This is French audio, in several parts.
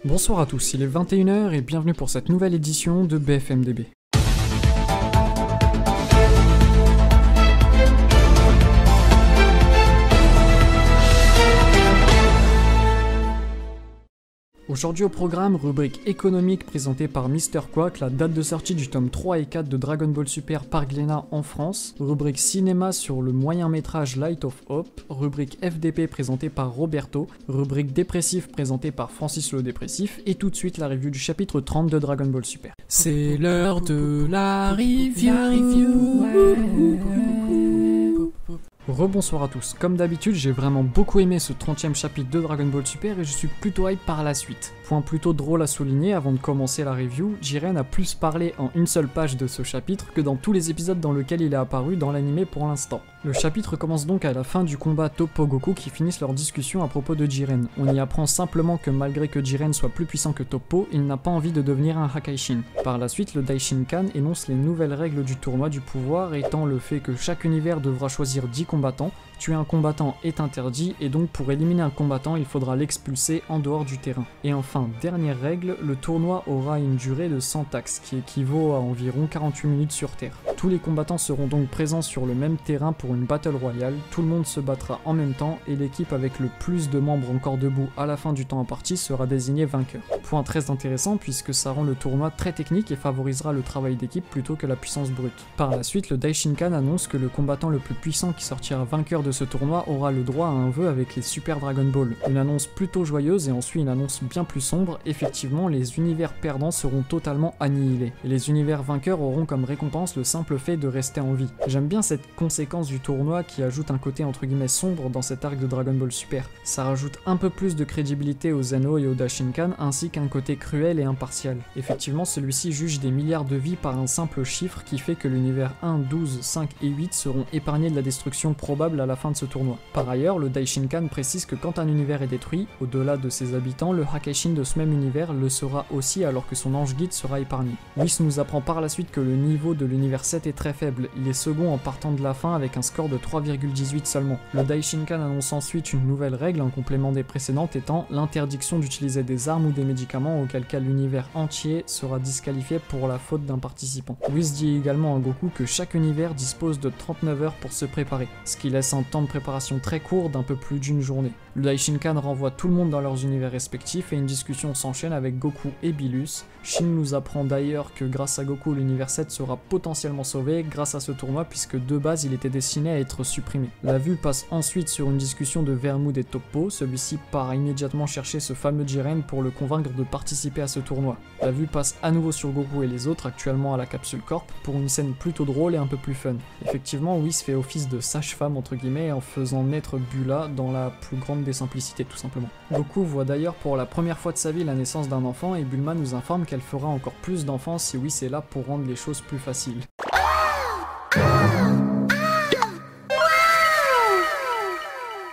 Bonsoir à tous, il est 21 h et bienvenue pour cette nouvelle édition de BFMDB. Aujourd'hui au programme, rubrique économique présentée par Mr. Quack, la date de sortie du tome 3 et 4 de Dragon Ball Super par Glénat en France, rubrique cinéma sur le moyen métrage Light of Hope, rubrique FDP présentée par Roberto, rubrique dépressif présentée par Francis le Dépressif, et tout de suite la review du chapitre 30 de Dragon Ball Super. C'est l'heure de la review. Rebonsoir à tous, comme d'habitude j'ai vraiment beaucoup aimé ce 30e chapitre de Dragon Ball Super et je suis plutôt hype par la suite. Point plutôt drôle à souligner avant de commencer la review, Jiren a plus parlé en une seule page de ce chapitre que dans tous les épisodes dans lesquels il est apparu dans l'anime pour l'instant. Le chapitre commence donc à la fin du combat Toppo-Goku qui finissent leur discussion à propos de Jiren. On y apprend simplement que malgré que Jiren soit plus puissant que Toppo, il n'a pas envie de devenir un Hakaishin. Par la suite, le Daishinkan énonce les nouvelles règles du tournoi du pouvoir étant le fait que chaque univers devra choisir 10 combattants. Tuer un combattant est interdit et donc pour éliminer un combattant, il faudra l'expulser en dehors du terrain. Et enfin, dernière règle, le tournoi aura une durée de 100 tax qui équivaut à environ 48 minutes sur Terre. Tous les combattants seront donc présents sur le même terrain pour une battle royale, tout le monde se battra en même temps et l'équipe avec le plus de membres encore debout à la fin du temps imparti sera désignée vainqueur. Point très intéressant puisque ça rend le tournoi très technique et favorisera le travail d'équipe plutôt que la puissance brute. Par la suite, le Daishinkan annonce que le combattant le plus puissant qui sortira vainqueur de ce tournoi aura le droit à un vœu avec les Super Dragon Ball. Une annonce plutôt joyeuse et ensuite une annonce bien plus sombre, effectivement les univers perdants seront totalement annihilés. Et les univers vainqueurs auront comme récompense le simple fait de rester en vie. J'aime bien cette conséquence du tournoi qui ajoute un côté entre guillemets sombre dans cet arc de Dragon Ball Super. Ça rajoute un peu plus de crédibilité aux Zeno et aux Daishinkan ainsi qu'un côté cruel et impartial. Effectivement celui-ci juge des milliards de vies par un simple chiffre qui fait que l'univers 1, 12, 5 et 8 seront épargnés de la destruction probable à la fin de ce tournoi. Par ailleurs, le Daishinkan précise que quand un univers est détruit, au-delà de ses habitants, le Hakaishin de ce même univers le sera aussi alors que son ange guide sera épargné. Whis nous apprend par la suite que le niveau de l'univers 7 est très faible, il est second en partant de la fin avec un score de 3,18 seulement. Le Daishinkan annonce ensuite une nouvelle règle en complément des précédentes étant l'interdiction d'utiliser des armes ou des médicaments auquel cas l'univers entier sera disqualifié pour la faute d'un participant. Whis dit également à Goku que chaque univers dispose de 39 heures pour se préparer, ce qui laisse un temps de préparation très court d'un peu plus d'une journée. Le Daishinkan renvoie tout le monde dans leurs univers respectifs et une discussion s'enchaîne avec Goku et Bilus. Shin nous apprend d'ailleurs que grâce à Goku l'univers 7 sera potentiellement sauvé grâce à ce tournoi puisque de base il était destiné à être supprimé. La vue passe ensuite sur une discussion de Vermoud et Toppo, celui-ci part immédiatement chercher ce fameux Jiren pour le convaincre de participer à ce tournoi. La vue passe à nouveau sur Goku et les autres actuellement à la Capsule Corp pour une scène plutôt drôle et un peu plus fun. Effectivement Whis fait office de sage-femme entre guillemets en faisant naître Bula dans la plus grande des simplicités tout simplement. Goku voit d'ailleurs pour la première fois de sa vie la naissance d'un enfant et Bulma nous informe qu'elle fera encore plus d'enfants si Whis est là pour rendre les choses plus faciles.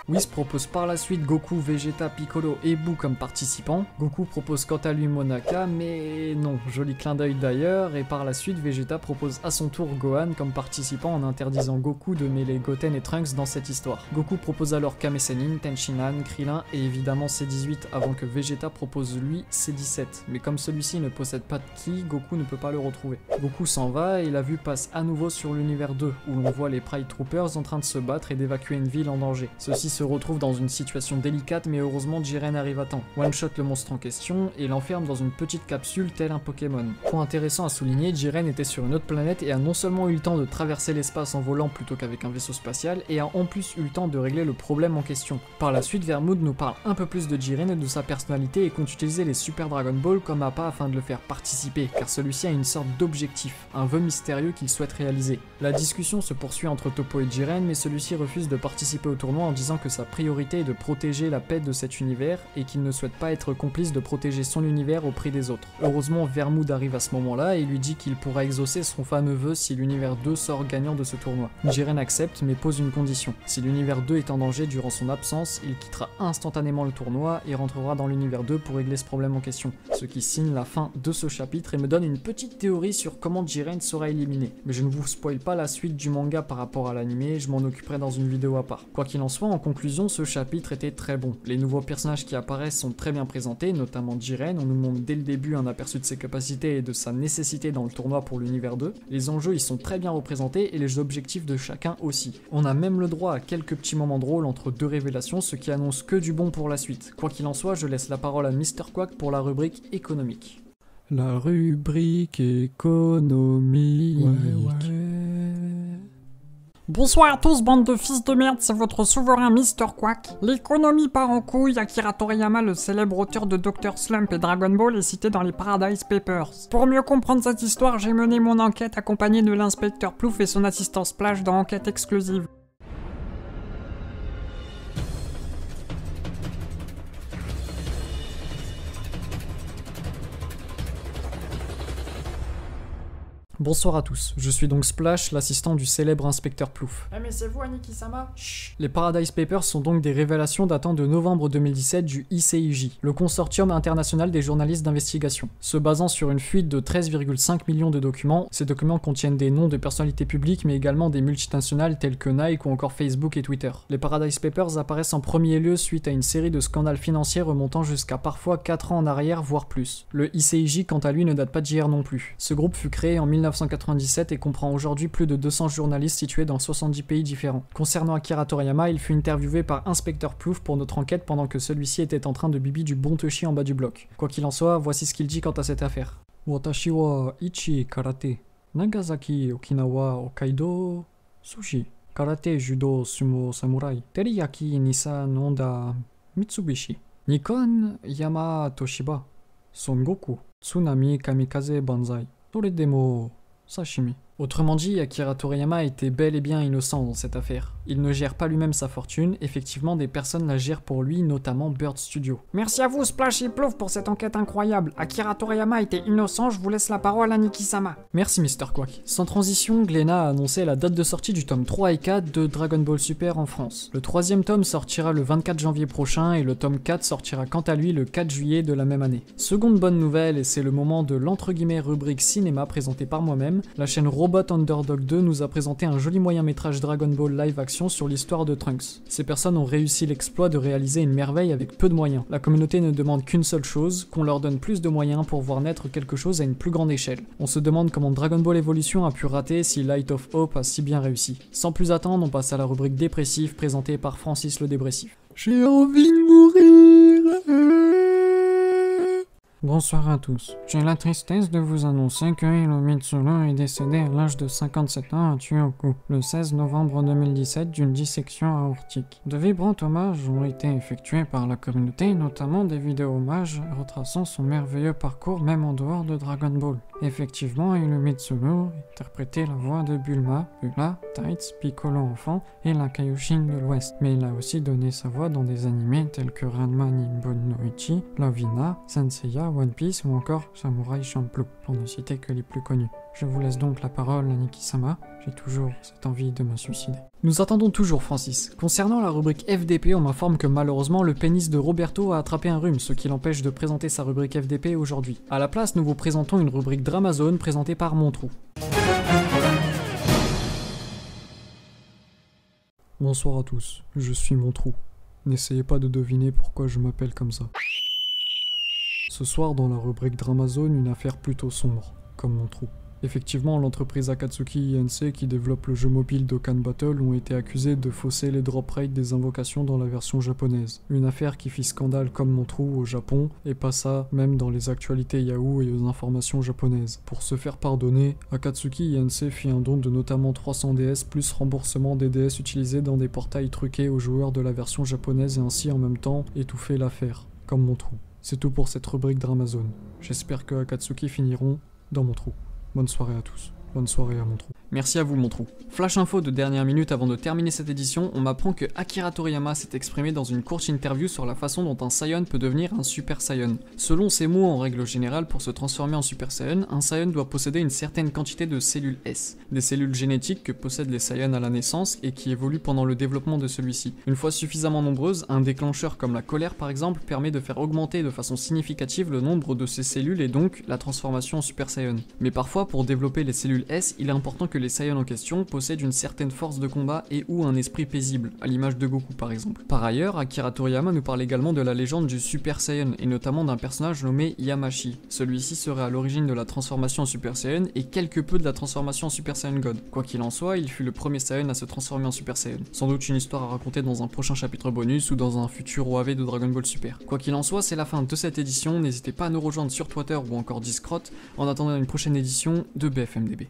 Whis propose par la suite Goku, Vegeta, Piccolo et Boo comme participants. Goku propose quant à lui Monaka, mais non, joli clin d'œil d'ailleurs, et par la suite Vegeta propose à son tour Gohan comme participant en interdisant Goku de mêler Goten et Trunks dans cette histoire. Goku propose alors Kame Sennin, Tenshinhan, Krillin et évidemment C18 avant que Vegeta propose lui C17, mais comme celui-ci ne possède pas de ki, Goku ne peut pas le retrouver. Goku s'en va et la vue passe à nouveau sur l'univers 2, où l'on voit les Pride Troopers en train de se battre et d'évacuer une ville en danger. Ceux-ci se retrouve dans une situation délicate mais heureusement Jiren arrive à temps. One-shot le monstre en question et l'enferme dans une petite capsule tel un Pokémon. Point intéressant à souligner, Jiren était sur une autre planète et a non seulement eu le temps de traverser l'espace en volant plutôt qu'avec un vaisseau spatial et a en plus eu le temps de régler le problème en question. Par la suite, Vermoud nous parle un peu plus de Jiren et de sa personnalité et compte utiliser les Super Dragon Ball comme appât afin de le faire participer car celui-ci a une sorte d'objectif, un vœu mystérieux qu'il souhaite réaliser. La discussion se poursuit entre Toppo et Jiren mais celui-ci refuse de participer au tournoi en disant que sa priorité est de protéger la paix de cet univers et qu'il ne souhaite pas être complice de protéger son univers au prix des autres. Heureusement, Vermoud arrive à ce moment-là et lui dit qu'il pourra exaucer son fameux vœu si l'univers 2 sort gagnant de ce tournoi. Jiren accepte mais pose une condition. Si l'univers 2 est en danger durant son absence, il quittera instantanément le tournoi et rentrera dans l'univers 2 pour régler ce problème en question. Ce qui signe la fin de ce chapitre et me donne une petite théorie sur comment Jiren sera éliminé. Mais je ne vous spoil pas la suite du manga par rapport à l'anime, je m'en occuperai dans une vidéo à part. Quoi qu'il en soit, en conclusion, conclusion, ce chapitre était très bon. Les nouveaux personnages qui apparaissent sont très bien présentés, notamment Jiren. On nous montre dès le début un aperçu de ses capacités et de sa nécessité dans le tournoi pour l'univers 2. Les enjeux ils sont très bien représentés et les objectifs de chacun aussi. On a même le droit à quelques petits moments drôles entre deux révélations, ce qui annonce que du bon pour la suite. Quoi qu'il en soit, je laisse la parole à Mr. Quack pour la rubrique économique. La rubrique économique. Bonsoir à tous, bande de fils de merde, c'est votre souverain Mr. Quack. L'économie part en couille, Akira Toriyama, le célèbre auteur de Dr. Slump et Dragon Ball, est cité dans les Paradise Papers. Pour mieux comprendre cette histoire, j'ai mené mon enquête accompagné de l'inspecteur Plouf et son assistant Splash dans Enquête exclusive. Bonsoir à tous, je suis donc Splash, l'assistant du célèbre inspecteur Plouf. Eh mais c'est vous Aniki-sama? Chut. Les Paradise Papers sont donc des révélations datant de novembre 2017 du ICIJ, le consortium international des journalistes d'investigation. Se basant sur une fuite de 13,5 millions de documents, ces documents contiennent des noms de personnalités publiques mais également des multinationales telles que Nike ou encore Facebook et Twitter. Les Paradise Papers apparaissent en premier lieu suite à une série de scandales financiers remontant jusqu'à parfois 4 ans en arrière voire plus. Le ICIJ quant à lui ne date pas d'hier non plus. Ce groupe fut créé en 1997 et comprend aujourd'hui plus de 200 journalistes situés dans 70 pays différents. Concernant Akira Toriyama, il fut interviewé par Inspecteur Plouf pour notre enquête pendant que celui-ci était en train de bibi du bon Toshi en bas du bloc. Quoi qu'il en soit, voici ce qu'il dit quant à cette affaire. Watashi wa ichi karate, Nagasaki, Okinawa, Hokkaido, sushi, karate, judo, sumo, samurai, teriyaki, Nissan, Honda, Mitsubishi, Nikon, Yamaha, Toshiba, Son Goku, Tsunami, Kamikaze, Banzai. Toredemo, sashimi. Autrement dit, Akira Toriyama était bel et bien innocent dans cette affaire. Il ne gère pas lui-même sa fortune, effectivement des personnes la gèrent pour lui, notamment Bird Studio. Merci à vous Splash et Plouf pour cette enquête incroyable. Akira Toriyama était innocent, je vous laisse la parole à Aniki-sama. Merci Mr. Quack. Sans transition, Glénat a annoncé la date de sortie du tome 3 et 4 de Dragon Ball Super en France. Le troisième tome sortira le 24 janvier prochain et le tome 4 sortira quant à lui le 4 juillet de la même année. Seconde bonne nouvelle, et c'est le moment de l'entre guillemets rubrique cinéma présentée par moi-même, la chaîne Robot Underdog 2 nous a présenté un joli moyen métrage Dragon Ball live action sur l'histoire de Trunks. Ces personnes ont réussi l'exploit de réaliser une merveille avec peu de moyens. La communauté ne demande qu'une seule chose, qu'on leur donne plus de moyens pour voir naître quelque chose à une plus grande échelle. On se demande comment Dragon Ball Evolution a pu rater si Light of Hope a si bien réussi. Sans plus attendre, on passe à la rubrique dépressif présentée par Francis le Dépressif. J'ai envie de mourir. Bonsoir à tous. J'ai la tristesse de vous annoncer que Hiromitsuno est décédé à l'âge de 57 ans à Chuoku, le 16 novembre 2017 d'une dissection aortique. De vibrants hommages ont été effectués par la communauté, notamment des vidéos hommages retraçant son merveilleux parcours même en dehors de Dragon Ball. Effectivement, Hiromitsuno interprétait la voix de Bulma, Bula, Tights, Piccolo enfant et la Kaioshin de l'Ouest, mais il a aussi donné sa voix dans des animés tels que Ranma Nippon no Ichi, Lovina, Senseiya, One Piece ou encore Samurai Champloo, pour ne citer que les plus connus. Je vous laisse donc la parole, Aniki-sama, j'ai toujours cette envie de me suicider. Nous attendons toujours Francis. Concernant la rubrique FDP, on m'informe que malheureusement le pénis de Roberto a attrapé un rhume, ce qui l'empêche de présenter sa rubrique FDP aujourd'hui. À la place, nous vous présentons une rubrique Dramazone présentée par Montrou. Bonsoir à tous, je suis Montrou. N'essayez pas de deviner pourquoi je m'appelle comme ça. Ce soir, dans la rubrique Dramazone, une affaire plutôt sombre, comme Montrou. Effectivement, l'entreprise Akatsuki INC qui développe le jeu mobile Dokkan Battle ont été accusés de fausser les drop rates des invocations dans la version japonaise. Une affaire qui fit scandale comme Montrou au Japon, et passa même dans les actualités Yahoo et aux informations japonaises. Pour se faire pardonner, Akatsuki INC fit un don de notamment 300 DS plus remboursement des DS utilisés dans des portails truqués aux joueurs de la version japonaise et ainsi en même temps étouffer l'affaire, comme Montrou. C'est tout pour cette rubrique Dramazone. J'espère que Akatsuki finiront dans mon trou. Bonne soirée à tous. Bonne soirée à Montrou. Merci à vous Montrou. Flash info de dernière minute avant de terminer cette édition, on m'apprend que Akira Toriyama s'est exprimé dans une courte interview sur la façon dont un Saiyan peut devenir un Super Saiyan. Selon ses mots, en règle générale, pour se transformer en Super Saiyan, un Saiyan doit posséder une certaine quantité de cellules S, des cellules génétiques que possèdent les Saiyans à la naissance et qui évoluent pendant le développement de celui-ci. Une fois suffisamment nombreuses, un déclencheur comme la colère par exemple permet de faire augmenter de façon significative le nombre de ces cellules et donc la transformation en Super Saiyan. Mais parfois, pour développer les cellules style S, il est important que les Saiyans en question possèdent une certaine force de combat et ou un esprit paisible, à l'image de Goku par exemple. Par ailleurs, Akira Toriyama nous parle également de la légende du Super Saiyan, et notamment d'un personnage nommé Yamashi. Celui-ci serait à l'origine de la transformation en Super Saiyan et quelque peu de la transformation en Super Saiyan God. Quoi qu'il en soit, il fut le premier Saiyan à se transformer en Super Saiyan. Sans doute une histoire à raconter dans un prochain chapitre bonus ou dans un futur OAV de Dragon Ball Super. Quoi qu'il en soit, c'est la fin de cette édition, n'hésitez pas à nous rejoindre sur Twitter ou encore Discord en attendant une prochaine édition de BFMDB.